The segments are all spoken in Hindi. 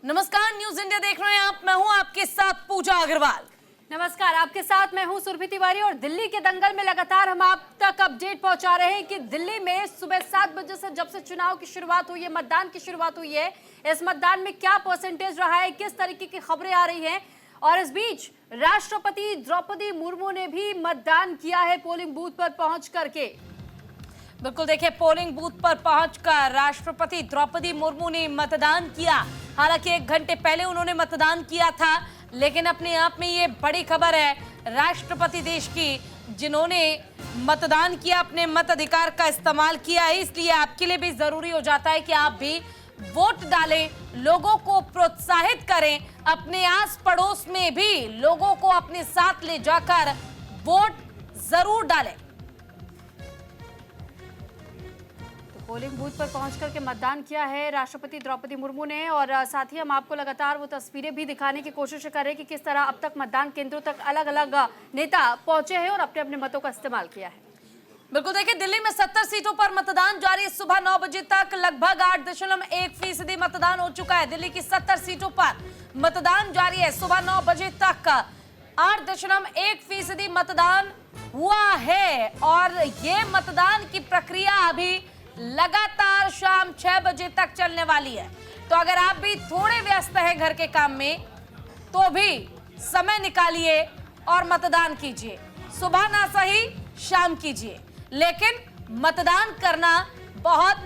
नमस्कार, न्यूज इंडिया देख रहे हैं आप। मैं हूं आपके साथ पूजा अग्रवाल। नमस्कार, आपके साथ मैं हूं सुरभि तिवारी और दिल्ली के दंगल में लगातार हम आप तक अपडेट पहुंचा रहे हैं कि दिल्ली में सुबह 7 बजे से जब से चुनाव की शुरुआत हुई है, मतदान की शुरुआत हुई है, इस मतदान में क्या परसेंटेज रहा है, किस तरीके की खबरें आ रही हैं। और इस बीच राष्ट्रपति द्रौपदी मुर्मू ने भी मतदान किया है पोलिंग बूथ पर पहुंच करके। बिल्कुल, देखिए, पोलिंग बूथ पर पहुंचकर राष्ट्रपति द्रौपदी मुर्मू ने मतदान किया। हालांकि 1 घंटे पहले उन्होंने मतदान किया था, लेकिन अपने आप में ये बड़ी खबर है राष्ट्रपति देश की, जिन्होंने मतदान किया, अपने मताधिकार का इस्तेमाल किया है। इसलिए आपके लिए भी जरूरी हो जाता है कि आप भी वोट डालें, लोगों को प्रोत्साहित करें, अपने आस पड़ोस में भी लोगों को अपने साथ ले जाकर वोट जरूर डालें। पोलिंग बूथ पर पहुंच करके मतदान किया है राष्ट्रपति द्रौपदी मुर्मू ने, और साथ ही हम आपको लगातार वो तस्वीरें भी दिखाने की कोशिश कर रहे हैं कि किस तरह अब तक मतदान केंद्रों तक अलग अलग नेता पहुंचे हैं और अपने अपने मतों का इस्तेमाल किया है। बिल्कुल, देखिए, दिल्ली में 70 सीटों पर मतदान जारी है। सुबह 9 बजे तक लगभग 8.1% मतदान हो चुका है। दिल्ली की 70 सीटों पर मतदान जारी है। सुबह 9 बजे तक 8.1% मतदान हुआ है और ये मतदान की प्रक्रिया अभी लगातार शाम 6 बजे तक चलने वाली है। तो अगर आप भी थोड़े व्यस्त हैं घर के काम में, तो भी समय निकालिए और मतदान कीजिए। सुबह ना सही, शाम कीजिए, लेकिन मतदान करना बहुत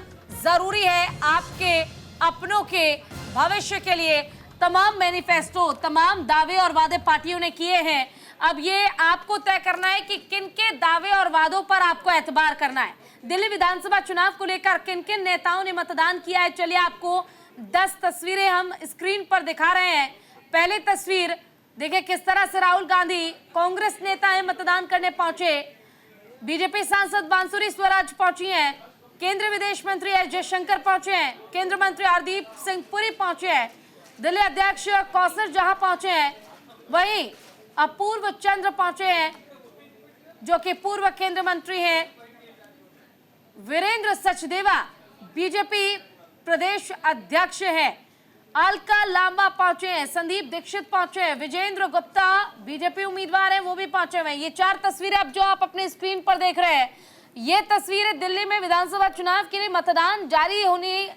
जरूरी है आपके अपनों के भविष्य के लिए। तमाम मैनिफेस्टो, तमाम दावे और वादे पार्टियों ने किए हैं। अब ये आपको तय करना है कि किन के दावे और वादों पर आपको एतबार करना है। दिल्ली विधानसभा चुनाव को लेकर किन किन नेताओं ने मतदान किया है, चलिए आपको 10 तस्वीरें हम स्क्रीन पर दिखा रहे हैं। पहली तस्वीर देखिए, किस तरह से राहुल गांधी, कांग्रेस नेता है, मतदान करने पहुंचे। बीजेपी सांसद बांसुरी स्वराज पहुंची हैं, केंद्रीय विदेश मंत्री एस जयशंकर पहुंचे हैं, केंद्रीय मंत्री हरदीप सिंह पुरी पहुंचे हैं, दिल्ली अध्यक्ष कौसर जहां पहुंचे हैं, वहीं अपूर्व चंद्र पहुंचे हैं जो कि पूर्व केंद्रीय मंत्री हैं, वीरेंद्र सचदेवा बीजेपी प्रदेश अध्यक्ष हैं, अलका लांबा पहुंचे हैं, संदीप दीक्षित पहुंचे हैं, विजेंद्र गुप्ता बीजेपी उम्मीदवार हैं, वो भी पहुंचे हुए हैं। ये 4 तस्वीरें अब जो आप अपने स्क्रीन पर देख रहे हैं, ये तस्वीरें दिल्ली में विधानसभा चुनाव के लिए मतदान जारी होने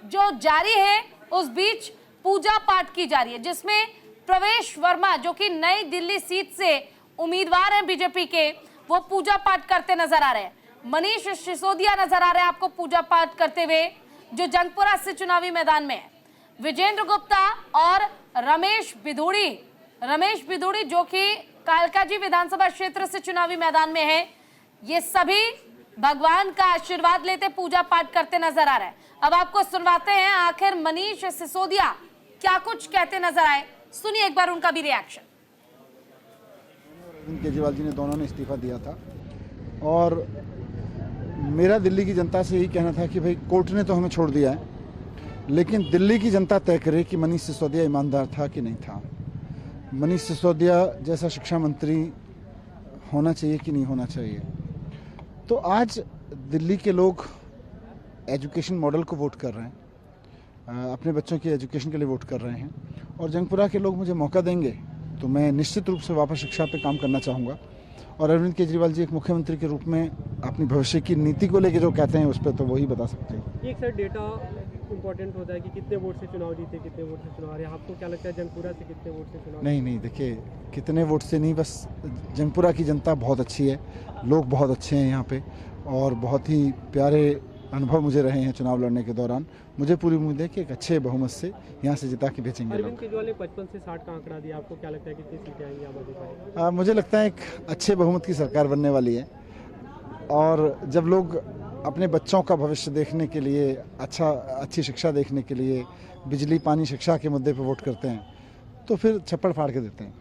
जो जारी है, उस बीच पूजा पाठ की जा रही है, जिसमें प्रवेश वर्मा जो कि नई दिल्ली सीट से उम्मीदवार हैं बीजेपी के, वो पूजा पाठ करते नजर आ रहे हैं। मनीष सिसोदिया नजर आ रहे हैं आपको पूजा पाठ करते हुए, जो जंगपुरा से चुनावी मैदान में है। विजेंद्र गुप्ता और रमेश बिधूड़ी जो कि कालकाजी विधानसभा क्षेत्र से चुनावी मैदान में है, ये सभी भगवान का आशीर्वाद लेते पूजा पाठ करते नजर आ रहे हैं। अब आपको सुनवाते हैं आखिर मनीष सिसोदिया क्या कुछ कहते नजर आए, सुनिए एक बार उनका भी रिएक्शन। अरविंद केजरीवाल जी ने दोनों ने इस्तीफा दिया था और मेरा दिल्ली की जनता से यही कहना था कि भाई कोर्ट ने तो हमें छोड़ दिया है, लेकिन दिल्ली की जनता तय करे कि मनीष सिसोदिया ईमानदार था कि नहीं था। मनीष सिसोदिया जैसा शिक्षा मंत्री होना चाहिए कि नहीं होना चाहिए। तो आज दिल्ली के लोग एजुकेशन मॉडल को वोट कर रहे हैं, अपने बच्चों की एजुकेशन के लिए वोट कर रहे हैं, और जंगपुरा के लोग मुझे मौका देंगे तो मैं निश्चित रूप से वापस शिक्षा पे काम करना चाहूँगा। और अरविंद केजरीवाल जी एक मुख्यमंत्री के रूप में अपनी भविष्य की नीति को लेकर जो कहते हैं उस पर तो वही बता सकते हैं। एक सर डेटा इम्पोर्टेंट होता है कि कितने वोट से चुनाव जीते, कितने वोट से चुनाव हारे। आपको क्या लगता है जंगपुरा से कितने वोट से चुनाव? नहीं, देखिए, कितने वोट से नहीं, बस जंगपुरा की जनता बहुत अच्छी है, लोग बहुत अच्छे हैं यहाँ पे, और बहुत ही प्यारे अनुभव मुझे रहे हैं चुनाव लड़ने के दौरान। मुझे पूरी उम्मीद है कि एक अच्छे बहुमत से यहाँ से जिता के भेजेंगे लोग। अरविंद केजरीवाल ने 55 से 60 का आंकड़ा दिया, आपको क्या लगता है कितनी सीटें आएंगी आम आदमी पार्टी? मुझे लगता है एक अच्छे बहुमत की सरकार बनने वाली है, और जब लोग अपने बच्चों का भविष्य देखने के लिए, अच्छी शिक्षा देखने के लिए, बिजली, पानी, शिक्षा के मुद्दे पर वोट करते हैं, तो फिर छप्पड़ फाड़ के देते हैं।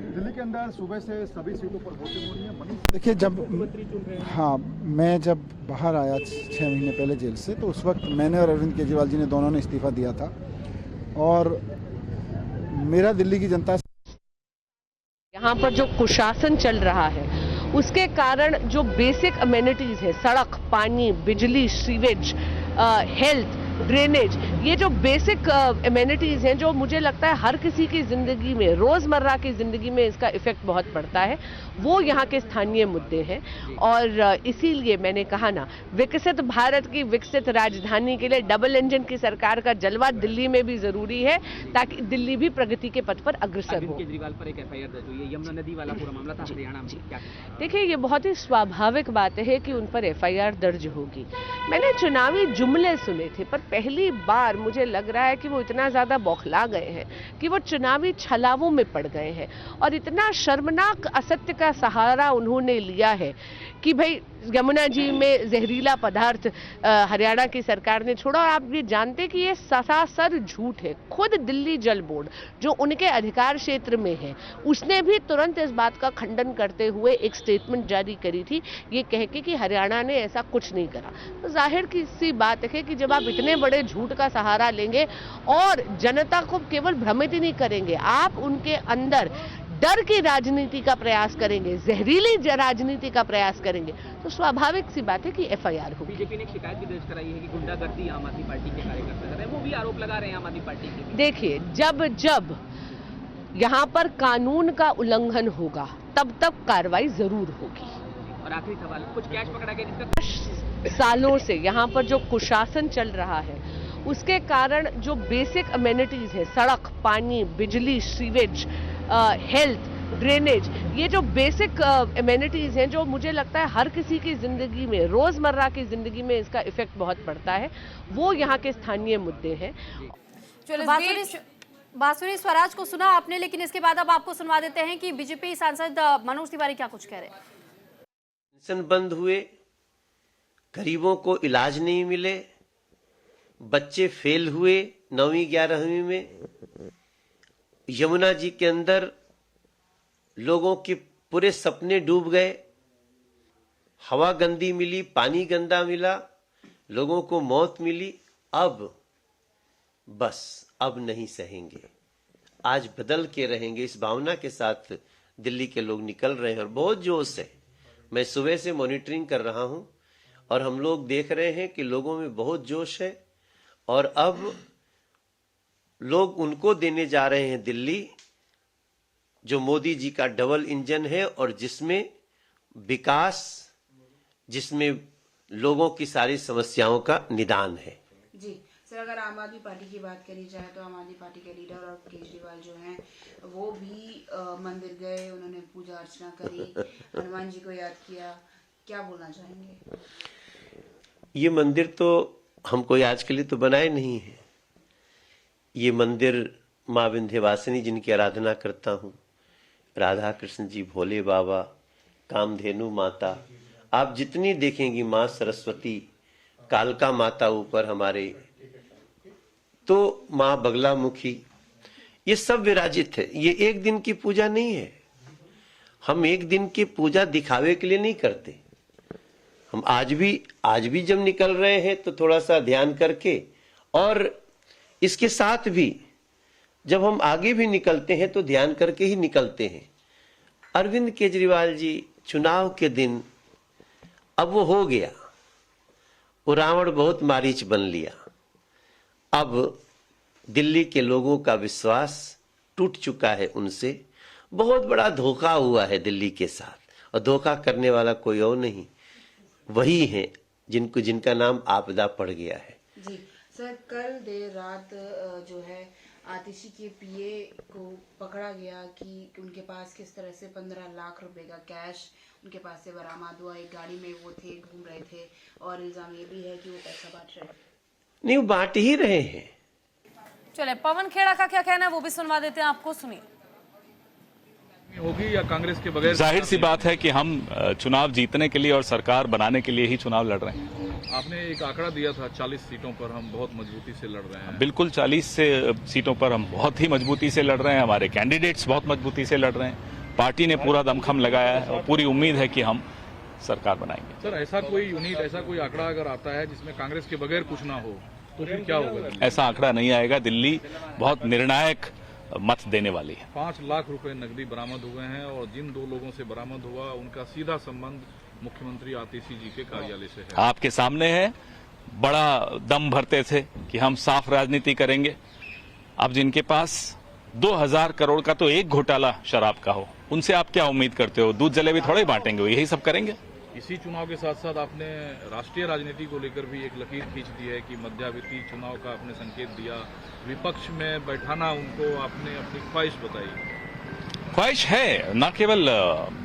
दिल्ली के अंदर सुबह से सभी सीटों पर वोटिंग हो रही है। देखिए, मैं जब बाहर आया 6 महीने पहले जेल से, तो उस वक्त मैंने और अरविंद केजरीवाल जी ने दोनों ने इस्तीफा दिया था, और मेरा दिल्ली की जनता यहाँ पर जो कुशासन चल रहा है उसके कारण जो बेसिक अमेनिटीज है, सड़क, पानी, बिजली, सीवेज, हेल्थ, ड्रेनेज, ये जो बेसिक एमेनिटीज हैं जो मुझे लगता है हर किसी की जिंदगी में, रोजमर्रा की जिंदगी में इसका इफेक्ट बहुत पड़ता है, वो यहाँ के स्थानीय मुद्दे हैं। और इसीलिए मैंने कहा ना, विकसित भारत की विकसित राजधानी के लिए डबल इंजन की सरकार का जलवा दिल्ली में भी जरूरी है, ताकि दिल्ली भी प्रगति के पथ पर अग्रसर हो। केजरीवाल पर एक एफआईआर दर्ज हुई है, यमुना नदी वाला पूरा मामला था हरियाणा में, क्या? देखिए, ये बहुत ही स्वाभाविक बात है कि उन पर एफआईआर दर्ज होगी। मैंने चुनावी जुमले सुने थे, पर पहली बार मुझे लग रहा है कि वो इतना ज्यादा बौखला गए हैं कि वो चुनावी छलावों में पड़ गए हैं और इतना शर्मनाक असत्य का सहारा उन्होंने लिया है कि भाई यमुना जी में जहरीला पदार्थ हरियाणा की सरकार ने छोड़ा। और आप ये जानते कि ये सरासर झूठ है। खुद दिल्ली जल बोर्ड जो उनके अधिकार क्षेत्र में है, उसने भी तुरंत इस बात का खंडन करते हुए एक स्टेटमेंट जारी करी थी, ये कह के कि हरियाणा ने ऐसा कुछ नहीं करा। तो जाहिर की सी बात है कि जब आप इतने बड़े झूठ का सहारा लेंगे और जनता को केवल भ्रमित ही नहीं करेंगे, आप उनके अंदर डर की राजनीति का प्रयास करेंगे, जहरीली राजनीति का प्रयास करेंगे, तो स्वाभाविक सी बात है कि एफआईआर होगी। बीजेपी ने एक शिकायत भी दर्ज कराई है कि गुंडागर्दी आम आदमी पार्टी के कार्यकर्ता कर रहे हैं, वो भी आरोप लगा रहे हैं आम आदमी पार्टी के। देखिए, जब जब यहाँ पर कानून का उल्लंघन होगा तब तब कार्रवाई जरूर होगी। और आखिरी सवाल, कुछ कैश पकड़ा गया जिसका सालों से यहाँ पर जो कुशासन चल रहा है, उसके कारण जो बेसिक अमेनिटीज है, सड़क, पानी, बिजली, सीवेज, हेल्थ, ड्रेनेज, ये जो बेसिक एमेनिटीज हैं जो मुझे लगता है हर किसी की जिंदगी में, रोजमर्रा की जिंदगी में इसका इफेक्ट बहुत पड़ता है, वो यहाँ के स्थानीय मुद्दे हैं। बांसुरी स्वराज को सुना आपने, लेकिन इसके बाद अब आपको सुनवा देते हैं कि बीजेपी सांसद मनोज तिवारी क्या कुछ कह रहे हैं। पेंशन बंद हुए, गरीबों को इलाज नहीं मिले, बच्चे फेल हुए 9वीं 11वीं में, यमुना जी के अंदर लोगों के पूरे सपने डूब गए, हवा गंदी मिली, पानी गंदा मिला, लोगों को मौत मिली। अब बस अब नहीं सहेंगे, आज बदल के रहेंगे, इस भावना के साथ दिल्ली के लोग निकल रहे हैं और बहुत जोश है। मैं सुबह से मॉनिटरिंग कर रहा हूं और हम लोग देख रहे हैं कि लोगों में बहुत जोश है और अब लोग उनको देने जा रहे हैं दिल्ली जो मोदी जी का डबल इंजन है और जिसमें विकास, जिसमें लोगों की सारी समस्याओं का निदान है। जी सर, अगर आम आदमी पार्टी की बात करी जाए तो आम आदमी पार्टी के लीडर और केजरीवाल जो हैं वो भी मंदिर गए, उन्होंने पूजा अर्चना करी, हनुमान जी को याद किया, क्या बोलना चाहेंगे? ये मंदिर तो हम कोई आज के लिए तो बनाए नहीं है। ये मंदिर माँ विंध्यवासिनी जिनकी आराधना करता हूँ, राधा कृष्ण जी, भोले बाबा, कामधेनु माता, आप जितनी देखेंगी, माँ सरस्वती, कालका माता ऊपर हमारे, तो माँ बगलामुखी, ये सब विराजित है। ये एक दिन की पूजा नहीं है। हम एक दिन की पूजा दिखावे के लिए नहीं करते। हम आज भी जब निकल रहे हैं तो थोड़ा सा ध्यान करके, और इसके साथ भी जब हम आगे भी निकलते हैं तो ध्यान करके ही निकलते हैं। अरविंद केजरीवाल जी, चुनाव के दिन अब वो हो गया, वो रावण बहुत मारीच बन लिया। अब दिल्ली के लोगों का विश्वास टूट चुका है उनसे। बहुत बड़ा धोखा हुआ है दिल्ली के साथ, और धोखा करने वाला कोई और नहीं, वही है जिनका नाम आपदा पड़ गया है। जी सर, कल देर रात जो है आतिशी के पीए को पकड़ा गया कि उनके पास किस तरह से 15 लाख रुपए का कैश उनके पास से बरामद हुआ। एक गाड़ी में वो थे, घूम रहे थे, और इल्जाम ये भी है कि वो पैसा बांट रहे हैं। नहीं, वो बांट ही रहे हैं। चले, पवन खेड़ा का क्या कहना है वो भी सुनवा देते हैं आपको, सुनिए। होगी या कांग्रेस के बगैर? जाहिर सी बात है कि हम चुनाव जीतने के लिए और सरकार बनाने के लिए ही चुनाव लड़ रहे हैं। आपने एक आंकड़ा दिया था 40 सीटों पर हम बहुत मजबूती से लड़ रहे हैं। बिल्कुल, 40 सीटों पर हम बहुत ही मजबूती से लड़ रहे हैं। हमारे कैंडिडेट्स बहुत मजबूती से लड़ रहे हैं। पार्टी ने पूरा दमखम लगाया है और पूरी उम्मीद है कि हम सरकार बनाएंगे। सर, ऐसा कोई यूनिट, ऐसा कोई आंकड़ा अगर आता है जिसमें कांग्रेस के बगैर कुछ ना हो तो फिर क्या होगा? ऐसा आंकड़ा नहीं आएगा। दिल्ली बहुत निर्णायक मत देने वाली है। 5 लाख रुपए नकदी बरामद हुए हैं और जिन 2 लोगों से बरामद हुआ उनका सीधा संबंध मुख्यमंत्री आतिशी जी के कार्यालय से है। आपके सामने है, बड़ा दम भरते थे कि हम साफ राजनीति करेंगे। अब जिनके पास 2000 करोड़ का तो एक घोटाला शराब का हो, उनसे आप क्या उम्मीद करते हो? दूध जलेबी थोड़े बांटेंगे, वो यही सब करेंगे। इसी चुनाव के साथ साथ आपने राष्ट्रीय राजनीति को लेकर भी एक लकीर खींच दी है कि मध्यावधि चुनाव का आपने संकेत दिया, विपक्ष में बैठाना उनको आपने अपनी ख्वाहिश बताई। ख्वाहिश है, न केवल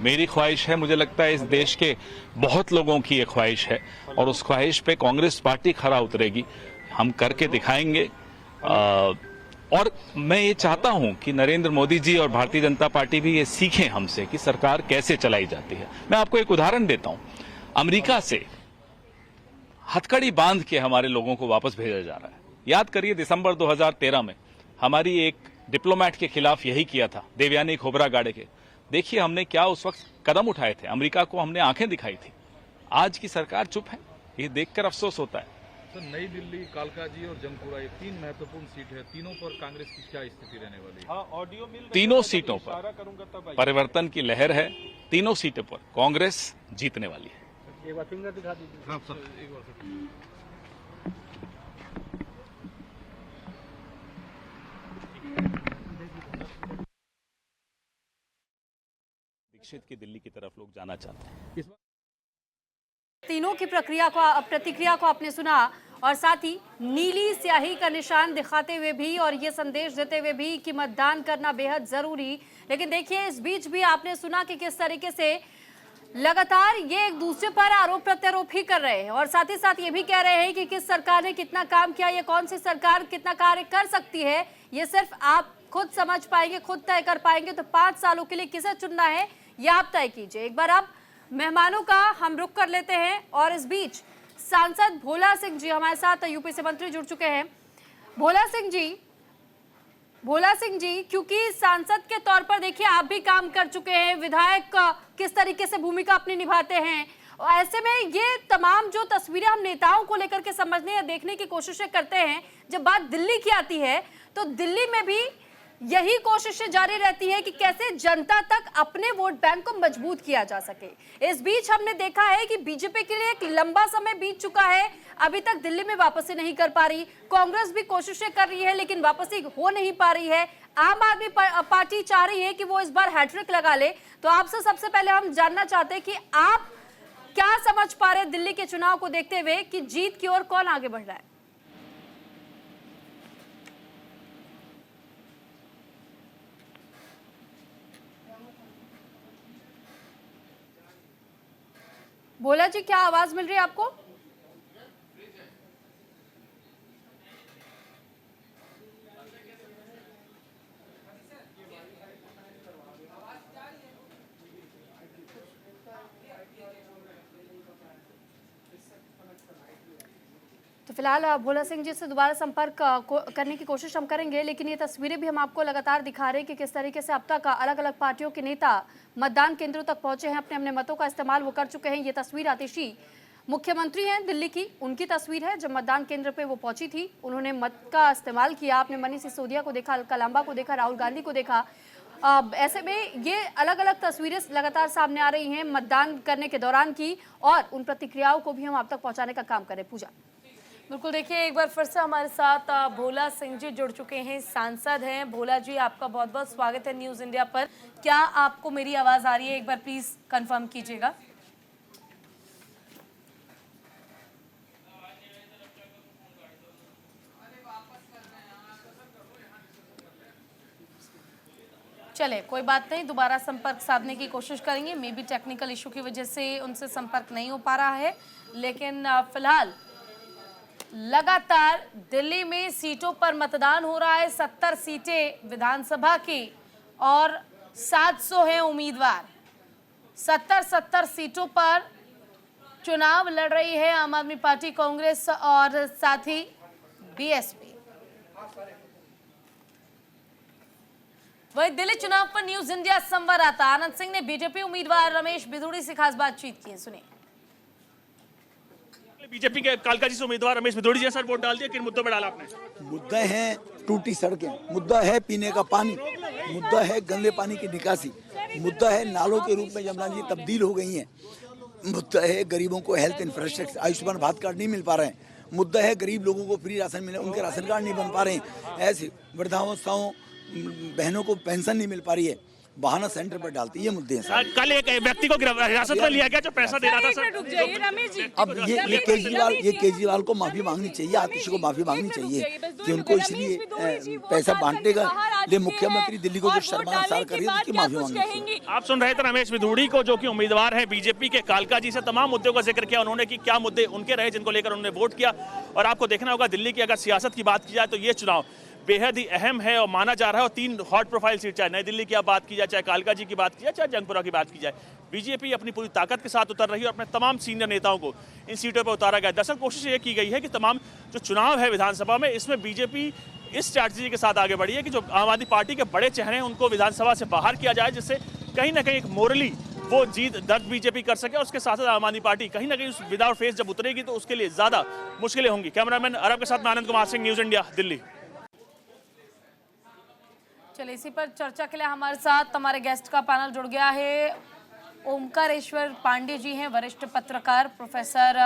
मेरी ख्वाहिश है, मुझे लगता है इस देश के बहुत लोगों की ये ख्वाहिश है और उस ख्वाहिश पे कांग्रेस पार्टी खरा उतरेगी, हम करके दिखाएंगे। और मैं ये चाहता हूं कि नरेंद्र मोदी जी और भारतीय जनता पार्टी भी ये सीखें हमसे कि सरकार कैसे चलाई जाती है। मैं आपको एक उदाहरण देता हूं, अमेरिका से हथकड़ी बांध के हमारे लोगों को वापस भेजा जा रहा है। याद करिए दिसंबर 2013 में हमारी एक डिप्लोमेट के खिलाफ यही किया था, देवयानी खोबरागाड़े के। देखिए हमने क्या उस वक्त कदम उठाए थे, अमेरिका को हमने आंखें दिखाई थी। आज की सरकार चुप है, ये देखकर अफसोस होता है। तो नई दिल्ली, कालकाजी और जंगपुरा, ये 3 महत्वपूर्ण सीट है, तीनों पर कांग्रेस की क्या स्थिति रहने वाली है? ऑडियो मिल तीनों सीटों पर परिवर्तन की लहर है, तीनों सीटों पर कांग्रेस जीतने वाली है। एक बार फिंगर दिखा दीजिए। हाँ सर, एक बार सर। दीक्षित की दिल्ली की तरफ लोग जाना चाहते हैं। तीनों की प्रतिक्रिया को आपने सुना और साथ ही नीली स्याही का निशान दिखाते हुए भी और ये संदेश देते हुए भी कि मतदान करना बेहद जरूरी। लेकिन देखिए इस बीच भी आपने सुना कि किस तरीके से लगातार ये एक दूसरे पर आरोप प्रत्यारोप ही कर रहे हैं और साथ ही साथ ये भी कह रहे हैं कि किस सरकार ने कितना काम किया, ये कौन सी सरकार कितना कार्य कर सकती है, ये सिर्फ आप खुद समझ पाएंगे, खुद तय कर पाएंगे। तो 5 सालों के लिए किसे चुनना है ये आप तय कीजिए। एक बार अब मेहमानों का हम रुख कर लेते हैं और इस बीच सांसद भोला सिंह जी हमारे साथ यूपी से मंत्री जुड़ चुके हैं। भोला सिंह जी क्योंकि सांसद के तौर पर देखिए आप भी काम कर चुके हैं, विधायक किस तरीके से भूमिका अपनी निभाते हैं, और ऐसे में ये तमाम जो तस्वीरें हम नेताओं को लेकर के समझने या देखने की कोशिशें करते हैं, जब बात दिल्ली की आती है तो दिल्ली में भी यही कोशिशें जारी रहती है कि कैसे जनता तक अपने वोट बैंक को मजबूत किया जा सके। इस बीच हमने देखा है कि बीजेपी के लिए एक लंबा समय बीत चुका है, अभी तक दिल्ली में वापसी नहीं कर पा रही। कांग्रेस भी कोशिशें कर रही है लेकिन वापसी हो नहीं पा रही है। आम आदमी पार्टी चाह रही है कि वो इस बार हैट्रिक लगा ले। तो आपसे सबसे पहले हम जानना चाहते हैं कि आप क्या समझ पा रहे हैं दिल्ली के चुनाव को देखते हुए कि जीत की ओर कौन आगे बढ़ रहा है? भोला जी क्या आवाज मिल रही है आपको? तो फिलहाल भोला सिंह जी से दोबारा संपर्क करने की कोशिश हम करेंगे, लेकिन ये तस्वीरें भी हम आपको लगातार दिखा रहे हैं कि किस तरीके से अब तक अलग अलग पार्टियों के नेता मतदान केंद्रों तक पहुंचे हैं, अपने अपने मतों का इस्तेमाल वो कर चुके हैं। ये तस्वीर आतिशी मुख्यमंत्री हैं दिल्ली की, उनकी तस्वीर है जब मतदान केंद्र पे वो पहुंची थी, उन्होंने मत का इस्तेमाल किया। आपने मनीष सिसोदिया को देखा, अलका लांबा को देखा, राहुल गांधी को देखा। ऐसे में ये अलग अलग तस्वीरें लगातार सामने आ रही हैं मतदान करने के दौरान की, और उन प्रतिक्रियाओं को भी हम आप तक पहुंचाने का काम करें। पूजा बिल्कुल, देखिए एक बार फिर से हमारे साथ भोला सिंह जी जुड़ चुके हैं, सांसद हैं। भोला जी आपका बहुत बहुत स्वागत है न्यूज़ इंडिया पर। क्या आपको मेरी आवाज़ आ रही है? एक बार प्लीज़ कंफर्म कीजिएगा। चले कोई बात नहीं, दोबारा संपर्क साधने की कोशिश करेंगे। मे बी टेक्निकल इशू की वजह से उनसे संपर्क नहीं हो पा रहा है, लेकिन फिलहाल लगातार दिल्ली में सीटों पर मतदान हो रहा है। 70 सीटें विधानसभा की और 700 हैं उम्मीदवार। 70 सीटों पर चुनाव लड़ रही है आम आदमी पार्टी, कांग्रेस और साथ ही बीएसपी। वहीं दिल्ली चुनाव पर न्यूज इंडिया संवाददाता आनंद सिंह ने बीजेपी उम्मीदवार रमेश बिधूड़ी से खास बातचीत की है, सुनिए। बीजेपी के कालकाजी से उम्मीदवार रमेश बिधूड़ी जी सर वोट डाल दिया, किन मुद्दों पर डाला आपने? मुद्दे हैं टूटी सड़कें, मुद्दा है पीने का पानी, मुद्दा है गंदे पानी की निकासी, मुद्दा है नालों के रूप में यमुना जी तब्दील हो गई हैं, मुद्दा है गरीबों को health infrastructure, Ayushman Bharat card नहीं मिल पा रहे हैं, मुद्दा है गरीब लोगों को फ्री राशन मिले, उनके राशन कार्ड नहीं बन पा रहे हैं, ऐसे वृद्धावस्थाओं बहनों को पेंशन नहीं मिल पा रही है, बहाना सेंटर पर डालती है, ये मुद्दे हैं सर। कल एक व्यक्ति को हिरासत में लिया गया जो पैसा दे रहा था सर। अब ये केजरीवाल को माफी मांगनी चाहिए, आतिशी को माफी मांगनी चाहिए कि उनको इसलिए पैसा बांटने का लिए मुख्यमंत्री दिल्ली को जो शर्मासार कर रही है उसकी माफी मांगनी चाहिए। आप सुन रहे थे रमेश मिधुड़ी को, जो कि उम्मीदवार है बीजेपी के कालका जी से। तमाम मुद्दों का जिक्र किया उन्होंने कि क्या मुद्दे उनके रहे जिनको लेकर उन्होंने वोट किया। और आपको देखना होगा दिल्ली की अगर सियासत की बात की जाए तो ये चुनाव बेहद ही अहम है और माना जा रहा है। और 3 हॉट प्रोफाइल सीट, चाहे नई दिल्ली की आप बात की जाए, चाहे कालका जी की बात की जाए, चाहे जंगपुरा की बात की जाए, बीजेपी अपनी पूरी ताकत के साथ उतर रही है और अपने तमाम सीनियर नेताओं को इन सीटों पर उतारा गया। दरअसल कोशिश ये की गई है कि तमाम जो चुनाव है विधानसभा में, इसमें बीजेपी इस स्ट्रैटेजी के साथ आगे बढ़ी है कि जो आम आदमी पार्टी के बड़े चेहरे हैं उनको विधानसभा से बाहर किया जाए, जिससे कहीं ना कहीं एक मोरली वो जीत दर्ज बीजेपी कर सके। और उसके साथ साथ आम आदमी पार्टी कहीं ना कहीं उस विदाउट फेस जब उतरेगी तो उसके लिए ज्यादा मुश्किलें होंगी। कैमरामैन अरब के साथ मैं आनंद कुमार सिंह, न्यूज इंडिया, दिल्ली। चलिए, इसी पर चर्चा के लिए हमारे साथ हमारे गेस्ट का पैनल जुड़ गया है। ओमकारेश्वर पांडे जी हैं, वरिष्ठ पत्रकार, प्रोफेसर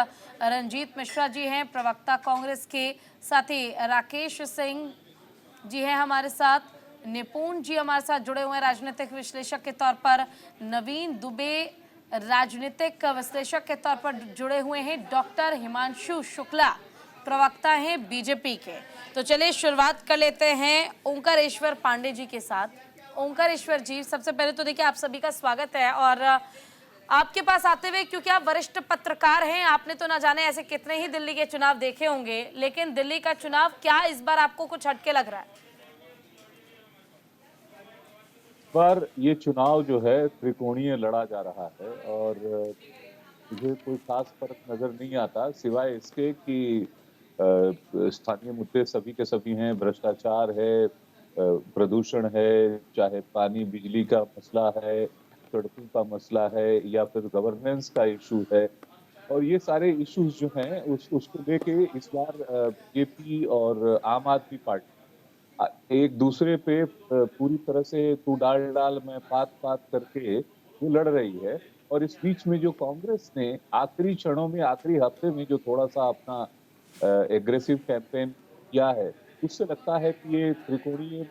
रंजीत मिश्रा जी हैं, प्रवक्ता कांग्रेस के, साथ ही राकेश सिंह जी हैं हमारे साथ, निपुण जी हमारे साथ जुड़े हुए हैं राजनीतिक विश्लेषक के तौर पर, नवीन दुबे राजनीतिक विश्लेषक के तौर पर जुड़े हुए हैं, डॉक्टर हिमांशु शुक्ला प्रवक्ता हैं बीजेपी के। तो चलिए शुरुआत कर लेते हैं ओंकारेश्वर पांडे जी के साथ। ओंकारेश्वर जी, सबसे पहले तो देखिए आप सभी का स्वागत है और आपके पास आते हुए, क्योंकि आप वरिष्ठ पत्रकार हैं, आपने तो ना जाने ऐसे कितने ही दिल्ली के चुनाव देखे होंगे, लेकिन दिल्ली का चुनाव क्या इस बार आपको कुछ हटके लग रहा है? पर ये चुनाव जो है त्रिकोणीय लड़ा जा रहा है और मुझे कोई खास फर्क नजर नहीं आता सिवाय इसके कि स्थानीय मुद्दे सभी के सभी हैं। भ्रष्टाचार है, प्रदूषण है, चाहे पानी बिजली का मसला है, सड़कों का मसला है, या फिर गवर्नेंस का इशू है। और ये सारे इश्यूज जो हैं उसको लेके इस बार बीजेपी और आम आदमी पार्टी एक दूसरे पे पूरी तरह से तू डाल में पात करके वो लड़ रही है। और इस बीच में जो कांग्रेस ने आखिरी क्षणों में, आखिरी हफ्ते में जो थोड़ा सा अपना एग्रेसिव कैंपेन किया है, उससे लगता है कि ये त्रिकोणीय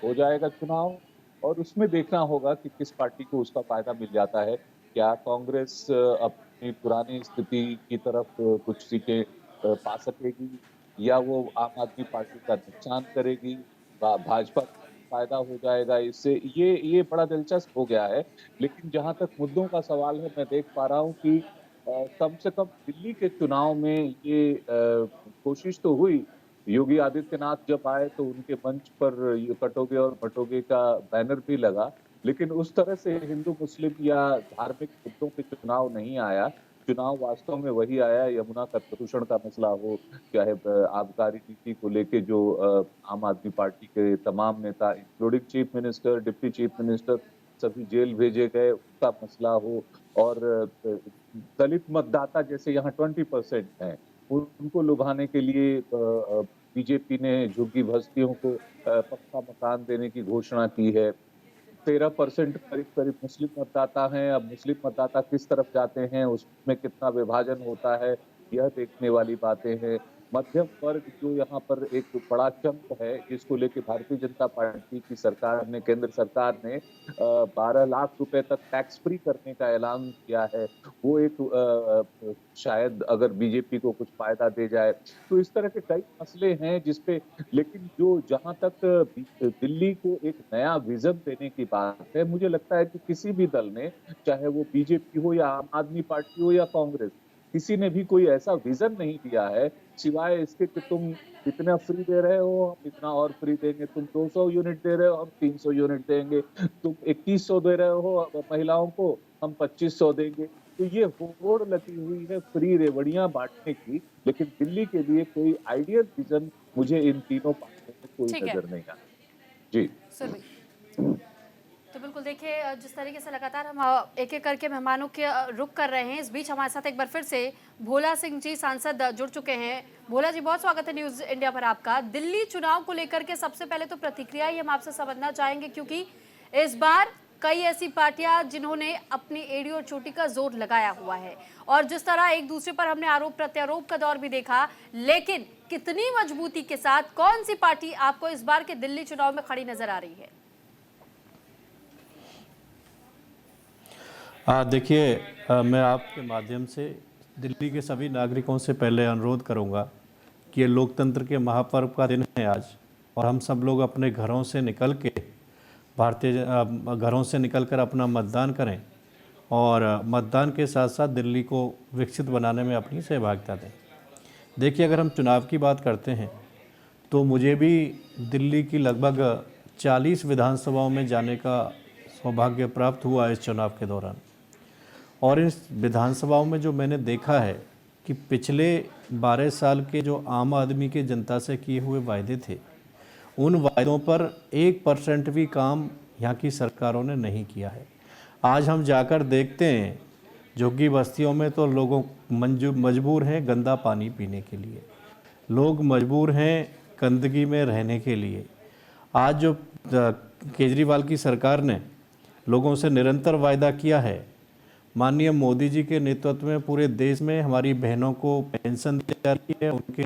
हो जाएगा चुनाव। और उसमें देखना होगा कि किस पार्टी को उसका फायदा मिल जाता है। क्या कांग्रेस अपनी पुरानी स्थिति की तरफ कुछ सीटें पा सकेगी, या वो आम आदमी पार्टी का नुकसान करेगी, भाजपा फायदा हो जाएगा इससे। ये बड़ा दिलचस्प हो गया है। लेकिन जहां तक मुद्दों का सवाल है, मैं देख पा रहा हूं कि कम से कम दिल्ली के चुनाव में ये कोशिश तो हुई। योगी आदित्यनाथ जब आए तो उनके मंच पर ये कटोगे और बटोगे का बैनर भी लगा, लेकिन उस तरह से हिंदू मुस्लिम या धार्मिक मुद्दों पे चुनाव नहीं आया। चुनाव वास्तव में वही आया, यमुना का प्रदूषण का मसला हो, चाहे आबकारी नीति को लेके जो आम आदमी पार्टी के तमाम नेता including chief minister, deputy chief minister सभी जेल भेजे गए, उसका मसला हो, और दलित मतदाता जैसे यहाँ 20% हैं, उनको लुभाने के लिए बीजेपी ने झुग्गी बस्तियों को पक्का मकान देने की घोषणा की है। 13% करीब मुस्लिम मतदाता हैं। अब मुस्लिम मतदाता किस तरफ जाते हैं, उसमें कितना विभाजन होता है, यह देखने वाली बातें हैं। मध्यम वर्ग जो यहाँ पर एक बड़ा चंक है, जिसको लेके भारतीय जनता पार्टी की सरकार ने, केंद्र सरकार ने 12 लाख रुपए तक टैक्स फ्री करने का ऐलान किया है, वो एक शायद अगर बीजेपी को कुछ फायदा दे जाए। तो इस तरह के कई मसले हैं जिसपे, लेकिन जो जहां तक दिल्ली को एक नया विजन देने की बात है, मुझे लगता है कि किसी भी दल ने, चाहे वो बीजेपी हो या आम आदमी पार्टी हो या कांग्रेस, किसी ने भी कोई ऐसा विजन नहीं दिया है सिवाय इसके कि तुम इतना फ्री दे रहे हो, हम इतना और फ्री देंगे, तुम 200 यूनिट दे रहे हो, हम 300 यूनिट देंगे, तुम 2100 दे रहे हो महिलाओं को, हम 2500 देंगे। तो ये होड़ लगी हुई है फ्री रेवड़ियां बांटने की, लेकिन दिल्ली के लिए कोई आइडियल विजन मुझे इन तीनों पार्टियों में कोई नजर नहीं आता। जी तो बिल्कुल देखिए, जिस तरीके से लगातार हम एक एक करके मेहमानों के रुख कर रहे हैं, इस बीच हमारे साथ एक बार फिर से भोला सिंह जी सांसद जुड़ चुके हैं। भोला जी, बहुत स्वागत है न्यूज़ इंडिया पर आपका। दिल्ली चुनाव को लेकर के सबसे पहले तो प्रतिक्रिया ही हम आपसे समझना चाहेंगे, क्योंकि इस बार कई ऐसी पार्टियां जिन्होंने अपनी एड़ी और चोटी का जोर लगाया हुआ है और जिस तरह एक दूसरे पर हमने आरोप प्रत्यारोप का दौर भी देखा, लेकिन कितनी मजबूती के साथ कौन सी पार्टी आपको इस बार के दिल्ली चुनाव में खड़ी नजर आ रही है? देखिए, मैं आपके माध्यम से दिल्ली के सभी नागरिकों से पहले अनुरोध करूंगा कि ये लोकतंत्र के महापर्व का दिन है आज, और हम सब लोग अपने घरों से निकल के घरों से निकलकर अपना मतदान करें और मतदान के साथ साथ दिल्ली को विकसित बनाने में अपनी सहभागिता दें। देखिए, अगर हम चुनाव की बात करते हैं तो मुझे भी दिल्ली की लगभग 40 विधानसभाओं में जाने का सौभाग्य प्राप्त हुआ इस चुनाव के दौरान, और इस विधानसभाओं में जो मैंने देखा है कि पिछले 12 साल के जो आम आदमी के जनता से किए हुए वायदे थे, उन वायदों पर 1% भी काम यहाँ की सरकारों ने नहीं किया है। आज हम जाकर देखते हैं झुग्गी बस्तियों में तो लोगों मजबूर हैं गंदा पानी पीने के लिए, लोग मजबूर हैं गंदगी में रहने के लिए। आज जो केजरीवाल की सरकार ने लोगों से निरंतर वायदा किया है, माननीय मोदी जी के नेतृत्व में पूरे देश में हमारी बहनों को पेंशन दी जा रही है, उनके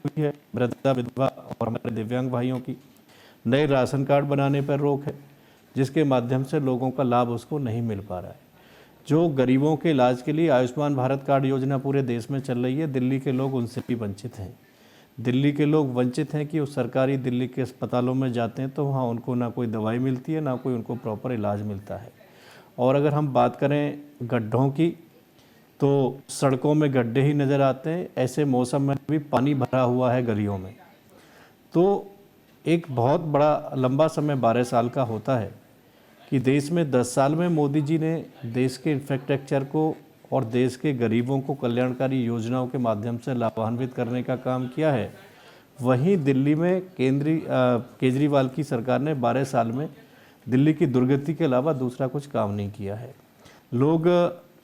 हुई है, वृद्धा विधवा और हमारे दिव्यांग भाइयों की नए राशन कार्ड बनाने पर रोक है, जिसके माध्यम से लोगों का लाभ उसको नहीं मिल पा रहा है। जो गरीबों के इलाज के लिए आयुष्मान भारत कार्ड योजना पूरे देश में चल रही है, दिल्ली के लोग उनसे भी वंचित हैं। दिल्ली के लोग वंचित हैं कि उस सरकारी दिल्ली के अस्पतालों में जाते हैं तो वहाँ उनको ना कोई दवाई मिलती है, ना कोई उनको प्रॉपर इलाज मिलता है। और अगर हम बात करें गड्ढों की, तो सड़कों में गड्ढे ही नज़र आते हैं। ऐसे मौसम में भी पानी भरा हुआ है गलियों में। तो एक बहुत बड़ा लंबा समय 12 साल का होता है कि देश में 10 साल में मोदी जी ने देश के इंफ्रास्ट्रक्चर को और देश के गरीबों को कल्याणकारी योजनाओं के माध्यम से लाभान्वित करने का काम किया है। वहीं दिल्ली में केजरीवाल की सरकार ने 12 साल में दिल्ली की दुर्गति के अलावा दूसरा कुछ काम नहीं किया है। लोग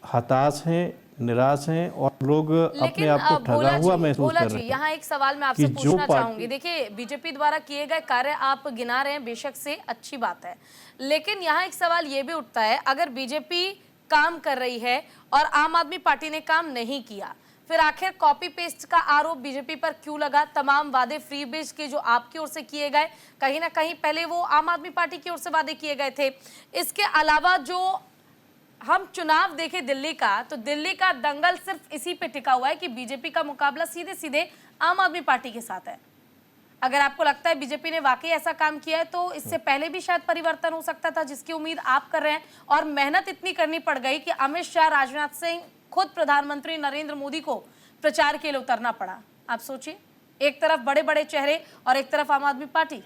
हताश हैं, निराश हैं और लोग अपने आप को ठगा हुआ महसूस कर रहे हैं। यहाँ एक सवाल मैं आपसे पूछना चाहूंगी। देखिए, बीजेपी द्वारा किए गए कार्य आप गिना रहे हैं, बेशक से अच्छी बात है, लेकिन यहाँ एक सवाल ये भी उठता है, अगर बीजेपी काम कर रही है और आम आदमी पार्टी ने काम नहीं किया, फिर आखिर कॉपी पेस्ट का आरोप बीजेपी पर क्यों लगा? तमाम वादे फ्री बेज के जो आपकी ओर से किए गए, कहीं ना कहीं पहले वो आम आदमी पार्टी की ओर से वादे किए गए थे। इसके अलावा जो हम चुनाव देखें दिल्ली का, तो दिल्ली का दंगल सिर्फ इसी पे टिका हुआ है कि बीजेपी का मुकाबला सीधे सीधे आम आदमी पार्टी के साथ है। अगर आपको लगता है बीजेपी ने वाकई ऐसा काम किया है तो इससे पहले भी शायद परिवर्तन हो सकता था, जिसकी उम्मीद आप कर रहे हैं, और मेहनत इतनी करनी पड़ गई कि अमित शाह, राजनाथ सिंह, खुद प्रधानमंत्री नरेंद्र मोदी को प्रचार के लिए उतरना पड़ा। आप सोचिए, एक तरफ बड़े बड़े चेहरे और एक तरफ आम आदमी पार्टी।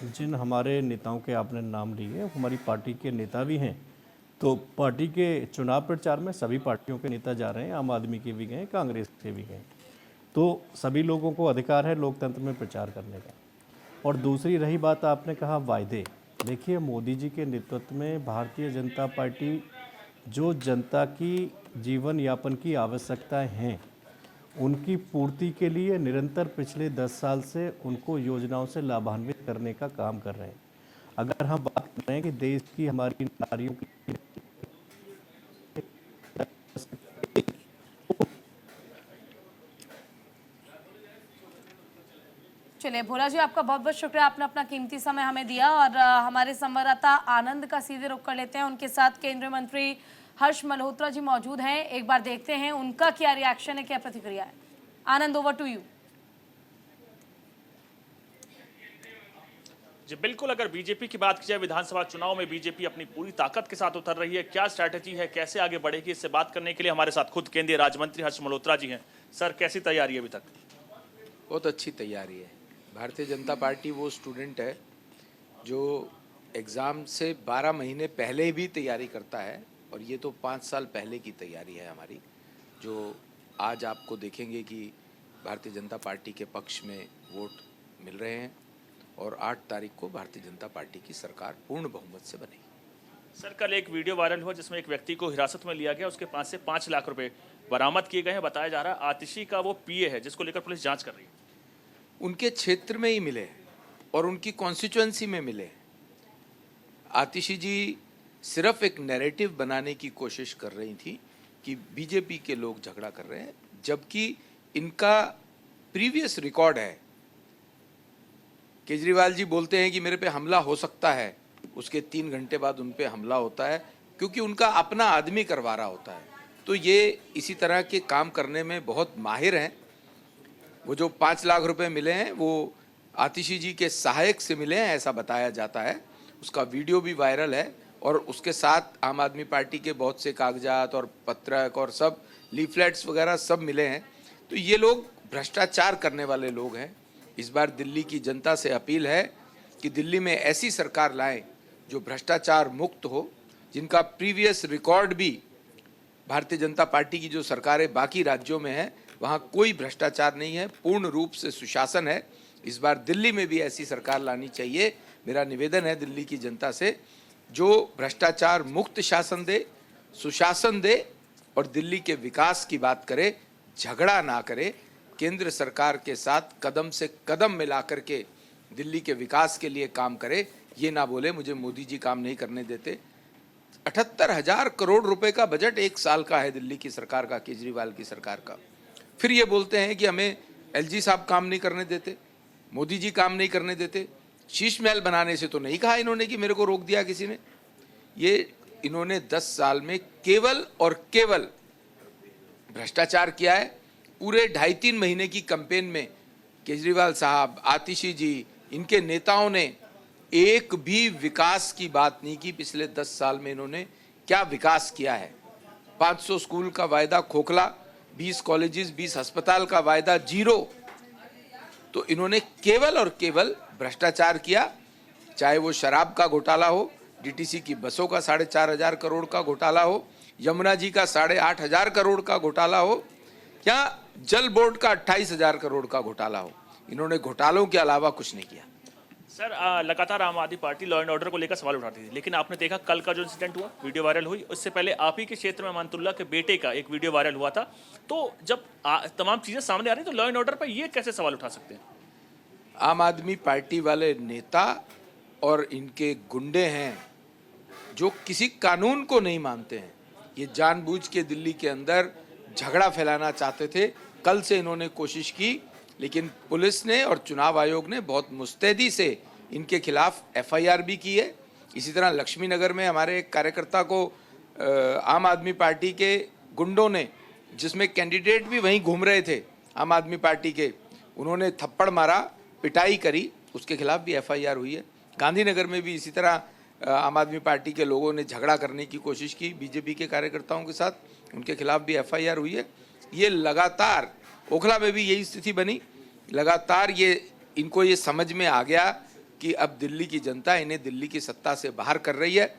जिन हमारे नेताओं के आपने नाम लिए, हमारी पार्टी के नेता भी हैं, तो पार्टी के चुनाव प्रचार में सभी पार्टियों के नेता जा रहे हैं, आम आदमी के भी गए, कांग्रेस के भी गए। तो सभी लोगों को अधिकार है लोकतंत्र में प्रचार करने का। और दूसरी रही बात, आपने कहा वायदे। देखिए, मोदी जी के नेतृत्व में भारतीय जनता पार्टी जो जनता की जीवन यापन की आवश्यकताएं हैं, उनकी पूर्ति के लिए निरंतर पिछले 10 साल से उनको योजनाओं से लाभान्वित करने का काम कर रहे हैं। अगर हम बात कर रहे हैं कि देश की हमारी नारियों की, चलिए भोला जी, आपका बहुत बहुत शुक्रिया, आपने अपना कीमती समय हमें दिया। और हमारे संवाददाता आनंद का सीधे रुख कर लेते हैं, उनके साथ केंद्रीय मंत्री हर्ष मल्होत्रा जी मौजूद हैं। एक बार देखते हैं उनका क्या रिएक्शन है, क्या प्रतिक्रिया है। आनंद, ओवर टू यू। जी बिल्कुल, अगर बीजेपी की बात की जाए, विधानसभा चुनाव में बीजेपी अपनी पूरी ताकत के साथ उतर रही है। क्या स्ट्रैटेजी है, कैसे आगे बढ़ेगी, इससे बात करने के लिए हमारे साथ खुद केंद्रीय राज्य मंत्री हर्ष मल्होत्रा जी हैं। सर, कैसी तैयारी है अभी तक? बहुत अच्छी तैयारी है। भारतीय जनता पार्टी वो स्टूडेंट है जो एग्ज़ाम से 12 महीने पहले भी तैयारी करता है, और ये तो 5 साल पहले की तैयारी है हमारी, जो आज आपको देखेंगे कि भारतीय जनता पार्टी के पक्ष में वोट मिल रहे हैं, और 8 तारीख को भारतीय जनता पार्टी की सरकार पूर्ण बहुमत से बनेगी। सर, कल एक वीडियो वायरल हुआ जिसमें एक व्यक्ति को हिरासत में लिया गया, उसके पास से 5 लाख रुपए बरामद किए गए हैं। बताया जा रहा है आतिशी का वो पीए है, जिसको लेकर पुलिस जांच कर रही है। उनके क्षेत्र में ही मिले और उनकी कॉन्स्टिट्यूएंसी में मिले। आतिशी जी सिर्फ एक नैरेटिव बनाने की कोशिश कर रही थी कि बीजेपी के लोग झगड़ा कर रहे हैं, जबकि इनका प्रीवियस रिकॉर्ड है। केजरीवाल जी बोलते हैं कि मेरे पे हमला हो सकता है, उसके 3 घंटे बाद उन पे हमला होता है, क्योंकि उनका अपना आदमी करवा रहा होता है। तो ये इसी तरह के काम करने में बहुत माहिर हैं। वो जो 5 लाख रुपए मिले हैं वो आतिशी जी के सहायक से मिले हैं, ऐसा बताया जाता है। उसका वीडियो भी वायरल है और उसके साथ आम आदमी पार्टी के बहुत से कागजात और पत्रक और सब लीफलेट्स वगैरह सब मिले हैं। तो ये लोग भ्रष्टाचार करने वाले लोग हैं। इस बार दिल्ली की जनता से अपील है कि दिल्ली में ऐसी सरकार लाएं जो भ्रष्टाचार मुक्त हो, जिनका प्रीवियस रिकॉर्ड भी भारतीय जनता पार्टी की जो सरकारें बाकी राज्यों में है वहाँ कोई भ्रष्टाचार नहीं है, पूर्ण रूप से सुशासन है। इस बार दिल्ली में भी ऐसी सरकार लानी चाहिए। मेरा निवेदन है दिल्ली की जनता से, जो भ्रष्टाचार मुक्त शासन दे, सुशासन दे और दिल्ली के विकास की बात करे, झगड़ा ना करे, केंद्र सरकार के साथ कदम से कदम मिला करके दिल्ली के विकास के लिए काम करे। ये ना बोले मुझे मोदी जी काम नहीं करने देते। 78,000 करोड़ रुपए का बजट 1 साल का है दिल्ली की सरकार का, केजरीवाल की सरकार का। फिर ये बोलते हैं कि हमें एलजी साहब काम नहीं करने देते, मोदी जी काम नहीं करने देते। शीश महल बनाने से तो नहीं कहा इन्होंने कि मेरे को रोक दिया किसी ने। ये इन्होंने 10 साल में केवल और केवल भ्रष्टाचार किया है। पूरे 2.5-3 महीने की कैंपेन में केजरीवाल साहब, आतिशी जी, इनके नेताओं ने एक भी विकास की बात नहीं की। पिछले 10 साल में इन्होंने क्या विकास किया है? 500 स्कूल का वायदा खोखला, 20 कॉलेजेस, 20 अस्पताल का वायदा जीरो। तो इन्होंने केवल और केवल भ्रष्टाचार किया, चाहे वो शराब का घोटाला हो, डीटीसी की बसों का 4,500 करोड़ का घोटाला हो, यमुना जी का 8,500 करोड़ का घोटाला हो, या जल बोर्ड का 28,000 करोड़ का घोटाला हो। इन्होंने घोटालों के अलावा कुछ नहीं किया। सर, लगातार आम आदमी पार्टी लॉ एंड ऑर्डर को लेकर सवाल उठाती थी, लेकिन आपने देखा कल का जो इंसिडेंट हुआ, वीडियो वायरल हुई, उससे पहले आप ही के क्षेत्र में अमानतुल्लाह के बेटे का एक वीडियो वायरल हुआ था। तो जब तमाम चीजें सामने आ रही तो लॉ एंड ऑर्डर पर ये कैसे सवाल उठा सकते हैं? आम आदमी पार्टी वाले नेता और इनके गुंडे हैं जो किसी कानून को नहीं मानते हैं। ये जानबूझ के दिल्ली के अंदर झगड़ा फैलाना चाहते थे। कल से इन्होंने कोशिश की, लेकिन पुलिस ने और चुनाव आयोग ने बहुत मुस्तैदी से इनके खिलाफ एफआईआर भी की है। इसी तरह लक्ष्मी नगर में हमारे एक कार्यकर्ता को आम आदमी पार्टी के गुंडों ने, जिसमें कैंडिडेट भी वहीं घूम रहे थे आम आदमी पार्टी के, उन्होंने थप्पड़ मारा, पिटाई करी, उसके खिलाफ भी एफआईआर हुई है। गांधीनगर में भी इसी तरह आम आदमी पार्टी के लोगों ने झगड़ा करने की कोशिश की बीजेपी के कार्यकर्ताओं के साथ, उनके खिलाफ भी एफआईआर हुई है। ये लगातार, ओखला में भी यही स्थिति बनी। लगातार ये इनको ये समझ में आ गया कि अब दिल्ली की जनता इन्हें दिल्ली की सत्ता से बाहर कर रही है,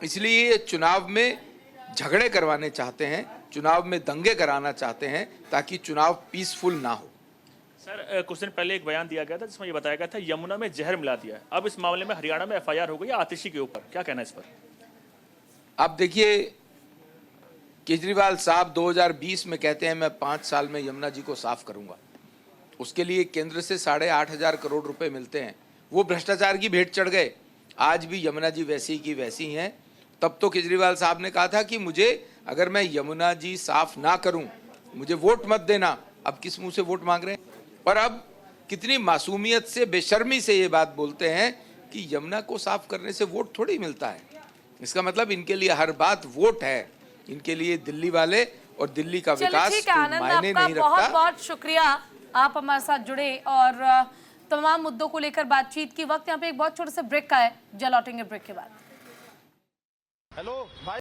इसलिए ये चुनाव में झगड़े करवाने चाहते हैं, चुनाव में दंगे कराना चाहते हैं, ताकि चुनाव पीसफुल ना हो। सर, कुछ दिन पहले एक बयान दिया गया था जिसमें ये बताया गया था यमुना में जहर मिला दिया है। अब इस मामले में हरियाणा में एफआईआर हो गई है आतिशी के ऊपर, क्या कहना है इस पर? आप देखिए, केजरीवाल साहब 2020 में कहते हैं मैं 5 साल में यमुना जी को साफ करूंगा। उसके लिए केंद्र से 8,500 करोड़ रुपए मिलते हैं। वो भ्रष्टाचार की भेंट चढ़ गए। आज भी यमुना जी वैसी की वैसी हैं। तब तो केजरीवाल साहब ने कहा था कि मुझे, अगर मैं यमुना जी साफ ना करूं, मुझे वोट मत देना। अब किस मुंह से वोट मांग रहे हैं? और अब कितनी मासूमियत से, बेशर्मी से ये बात बोलते हैं कि यमुना को साफ करने से वोट थोड़ी मिलता है। इसका मतलब इनके लिए हर बात वोट है। इनके लिए दिल्ली वाले और दिल्ली का विकास मायने नहीं रखता। बहुत बहुत शुक्रिया, आप हमारे साथ जुड़े और तमाम मुद्दों को लेकर बातचीत की। वक्त यहाँ पे एक बहुत छोटे से ब्रेक का है, जल लौटेंगे ब्रेक के बाद। हेलो भाई।